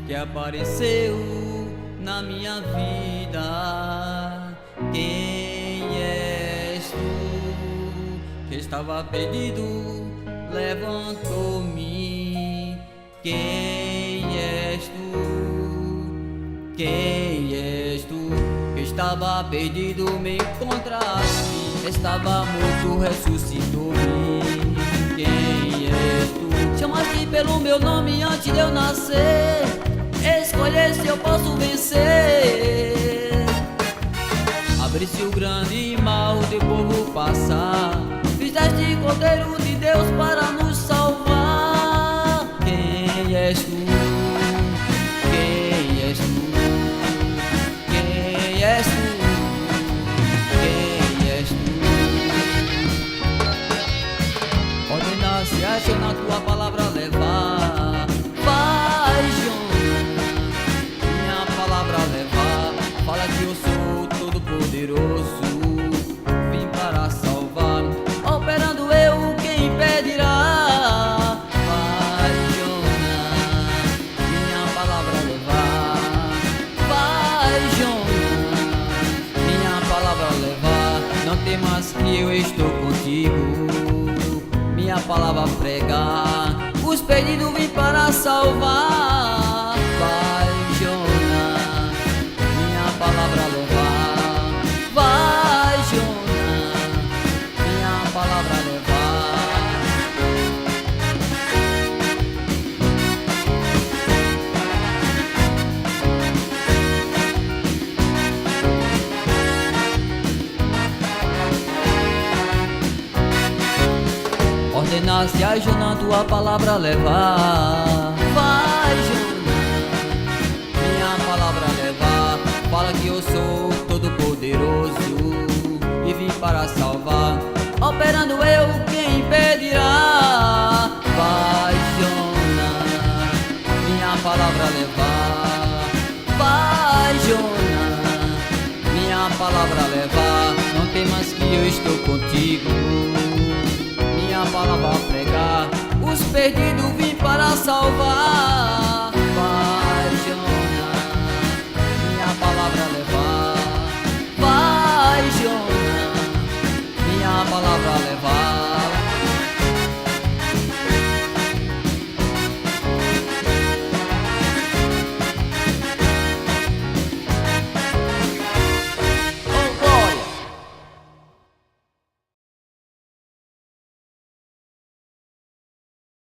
que apareceu na minha vida. Quem és tu que estava perdido? Levantou-me. Quem és tu? Quem és tu que estava perdido? Me encontraste. Estava morto, ressuscitou-me. Quem és tu? Chamaste pelo meu nome antes de eu nascer. Escolhe se eu posso vencer. Abriste o grande mal, teu povo passar. Fizeste Cordeiro de Deus para nos salvar. Quem és tu? Quem és tu? Quem és tu? Quem és tu? Ordenaste a na tua palavra levar. Vai, Jonas, minha palavra levar. Fala que eu sou todo poderoso, vim para salvar. Operando eu, quem impedirá? Vai, Jonas, minha palavra levar. Vai, Jonas, minha palavra levar. Não temas que eu estou contigo, minha palavra pregar. Os perdidos vim para salvar. Vai, Jonas, minha palavra levar. Vai, Jonas, minha palavra levar. Ordenaste a Jonas tua palavra levar. Vai, Jonas, minha palavra levar. Fala que eu sou todo poderoso e vim para salvar. Operando eu, quem impedirá? Vai, Jonas, minha palavra levar. Vai, Jonas, minha palavra levar. Não temas que eu estou contigo, minha palavra pregar. Os perdidos vim para salvar.